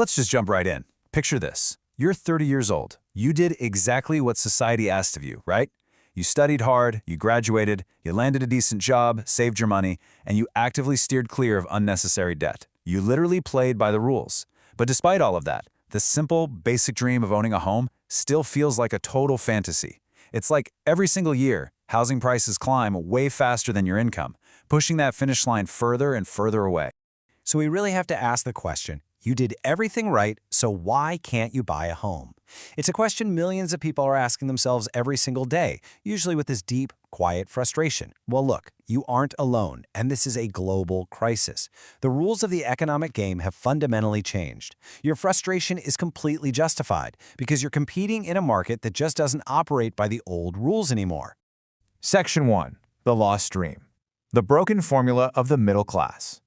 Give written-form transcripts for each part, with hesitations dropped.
Let's just jump right in. Picture this. You're 30 years old. You did exactly what society asked of you, right? You studied hard, you graduated, you landed a decent job, saved your money, and you actively steered clear of unnecessary debt. You literally played by the rules. But despite all of that, the simple, basic dream of owning a home still feels like a total fantasy. It's like every single year, housing prices climb way faster than your income, pushing that finish line further and further away. So we really have to ask the question, you did everything right, so why can't you buy a home? It's a question millions of people are asking themselves every single day, usually with this deep, quiet frustration. Well, look, you aren't alone, and this is a global crisis. The rules of the economic game have fundamentally changed. Your frustration is completely justified because you're competing in a market that just doesn't operate by the old rules anymore. Section 1. The Lost Dream. The broken formula of the middle class.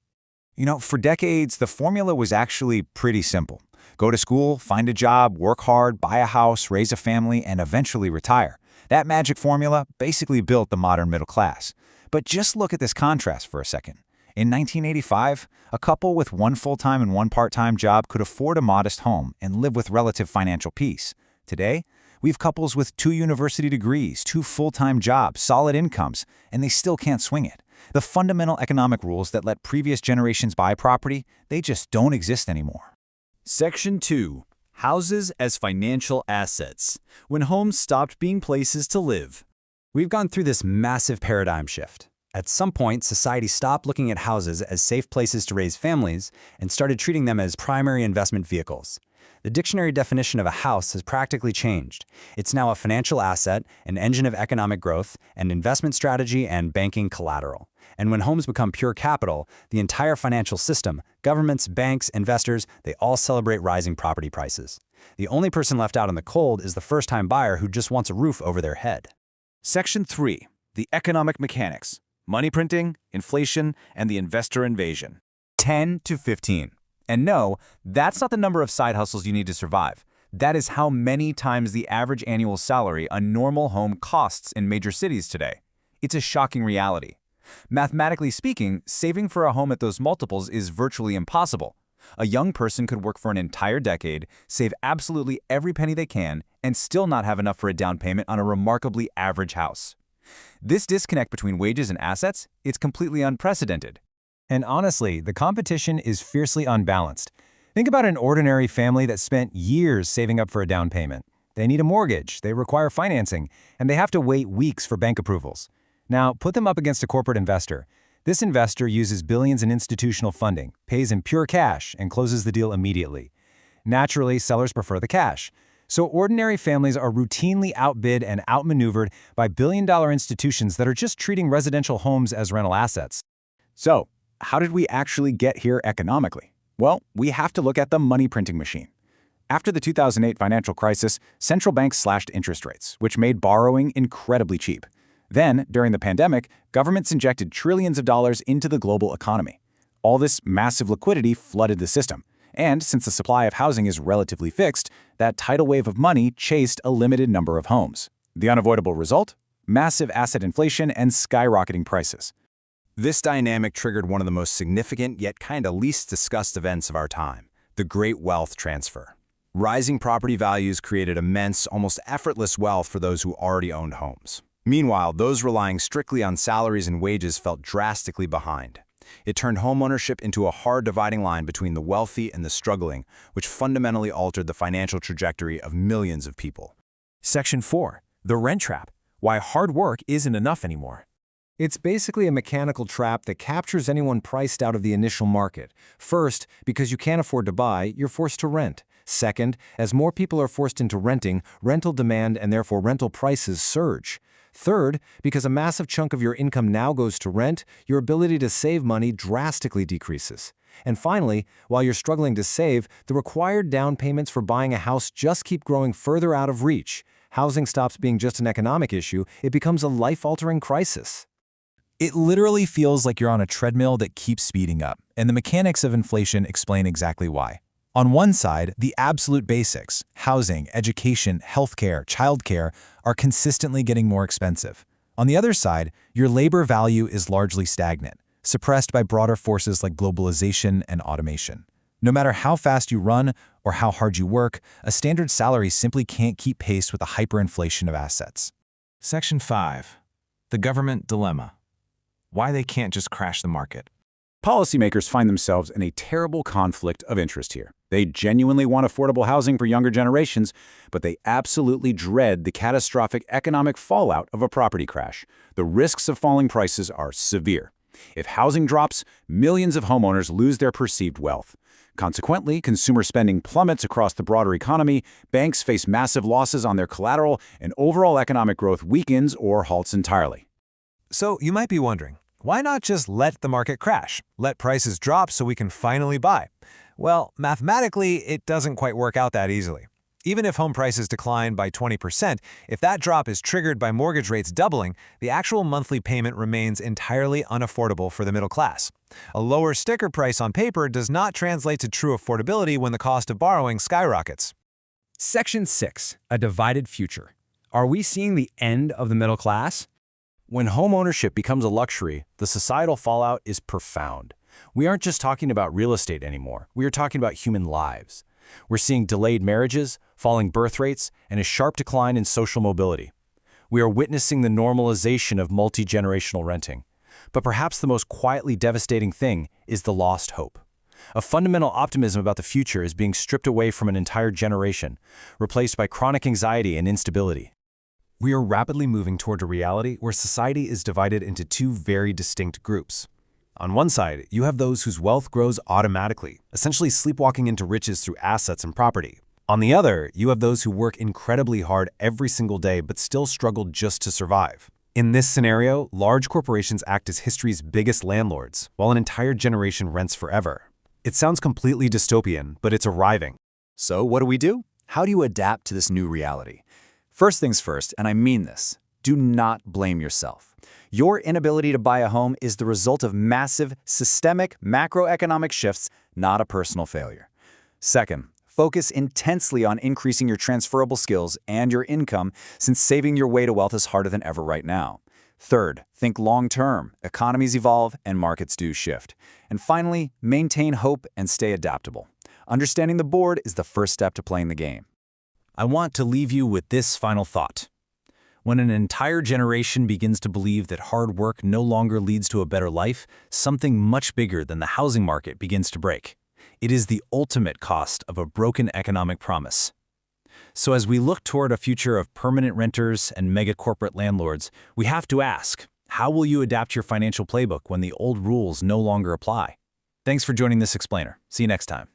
For decades, the formula was actually pretty simple. Go to school, find a job, work hard, buy a house, raise a family, and eventually retire. That magic formula basically built the modern middle class. But just look at this contrast for a second. In 1985, a couple with one full-time and one part-time job could afford a modest home and live with relative financial peace. Today, we have couples with 2 university degrees, 2 full-time jobs, solid incomes, and they still can't swing it. The fundamental economic rules that let previous generations buy property, they just don't exist anymore. Section 2. Houses as financial assets. When homes stopped being places to live. We've gone through this massive paradigm shift. At some point, society stopped looking at houses as safe places to raise families and started treating them as primary investment vehicles. The dictionary definition of a house has practically changed. It's now a financial asset, an engine of economic growth, an investment strategy, and banking collateral. And when homes become pure capital, the entire financial system, governments, banks, investors, they all celebrate rising property prices. The only person left out in the cold is the first-time buyer who just wants a roof over their head. Section 3. The economic mechanics. Money printing, inflation, and the investor invasion. 10 to 15. And no, that's not the number of side hustles you need to survive. That is how many times the average annual salary a normal home costs in major cities today. It's a shocking reality. Mathematically speaking, saving for a home at those multiples is virtually impossible. A young person could work for an entire decade, save absolutely every penny they can, and still not have enough for a down payment on a remarkably average house. This disconnect between wages and assets, it's completely unprecedented. And honestly, the competition is fiercely unbalanced. Think about an ordinary family that spent years saving up for a down payment. They need a mortgage, they require financing, and they have to wait weeks for bank approvals. Now, put them up against a corporate investor. This investor uses billions in institutional funding, pays in pure cash, and closes the deal immediately. Naturally, sellers prefer the cash. So ordinary families are routinely outbid and outmaneuvered by billion-dollar institutions that are just treating residential homes as rental assets. So, how did we actually get here economically? Well, we have to look at the money printing machine. After the 2008 financial crisis, central banks slashed interest rates, which made borrowing incredibly cheap. Then, during the pandemic, governments injected trillions of dollars into the global economy. All this massive liquidity flooded the system. And since the supply of housing is relatively fixed, that tidal wave of money chased a limited number of homes. The unavoidable result? Massive asset inflation and skyrocketing prices. This dynamic triggered one of the most significant yet kinda least discussed events of our time, the Great Wealth Transfer. Rising property values created immense, almost effortless wealth for those who already owned homes. Meanwhile, those relying strictly on salaries and wages felt drastically behind. It turned homeownership into a hard dividing line between the wealthy and the struggling, which fundamentally altered the financial trajectory of millions of people. Section 4. The Rent Trap. Why hard work isn't enough anymore. It's basically a mechanical trap that captures anyone priced out of the initial market. First, because you can't afford to buy, you're forced to rent. Second, as more people are forced into renting, rental demand and therefore rental prices surge. Third, because a massive chunk of your income now goes to rent, your ability to save money drastically decreases. And finally, while you're struggling to save, the required down payments for buying a house just keep growing further out of reach. Housing stops being just an economic issue, it becomes a life-altering crisis. It literally feels like you're on a treadmill that keeps speeding up, and the mechanics of inflation explain exactly why. On one side, the absolute basics, housing, education, healthcare, childcare, are consistently getting more expensive. On the other side, your labor value is largely stagnant, suppressed by broader forces like globalization and automation. No matter how fast you run or how hard you work, a standard salary simply can't keep pace with the hyperinflation of assets. Section 5. The government dilemma. Why they can't just crash the market. Policymakers find themselves in a terrible conflict of interest here. They genuinely want affordable housing for younger generations, but they absolutely dread the catastrophic economic fallout of a property crash. The risks of falling prices are severe. If housing drops, millions of homeowners lose their perceived wealth. Consequently, consumer spending plummets across the broader economy, banks face massive losses on their collateral, and overall economic growth weakens or halts entirely. So you might be wondering, why not just let the market crash? Let prices drop so we can finally buy? Well, mathematically, it doesn't quite work out that easily. Even if home prices decline by 20%, if that drop is triggered by mortgage rates doubling, the actual monthly payment remains entirely unaffordable for the middle class. A lower sticker price on paper does not translate to true affordability when the cost of borrowing skyrockets. Section 6. A divided future. Are we seeing the end of the middle class? When homeownership becomes a luxury, the societal fallout is profound. We aren't just talking about real estate anymore. We are talking about human lives. We're seeing delayed marriages, falling birth rates, and a sharp decline in social mobility. We are witnessing the normalization of multi-generational renting. But perhaps the most quietly devastating thing is the lost hope. A fundamental optimism about the future is being stripped away from an entire generation, replaced by chronic anxiety and instability. We are rapidly moving toward a reality where society is divided into two very distinct groups. On one side, you have those whose wealth grows automatically, essentially sleepwalking into riches through assets and property. On the other, you have those who work incredibly hard every single day but still struggle just to survive. In this scenario, large corporations act as history's biggest landlords, while an entire generation rents forever. It sounds completely dystopian, but it's arriving. So what do? How do you adapt to this new reality? First things first, and I mean this, do not blame yourself. Your inability to buy a home is the result of massive, systemic, macroeconomic shifts, not a personal failure. Second, focus intensely on increasing your transferable skills and your income, since saving your way to wealth is harder than ever right now. Third, think long-term. Economies evolve and markets do shift. And finally, maintain hope and stay adaptable. Understanding the board is the first step to playing the game. I want to leave you with this final thought. When an entire generation begins to believe that hard work no longer leads to a better life, something much bigger than the housing market begins to break. It is the ultimate cost of a broken economic promise. So as we look toward a future of permanent renters and mega-corporate landlords, we have to ask, how will you adapt your financial playbook when the old rules no longer apply? Thanks for joining this explainer. See you next time.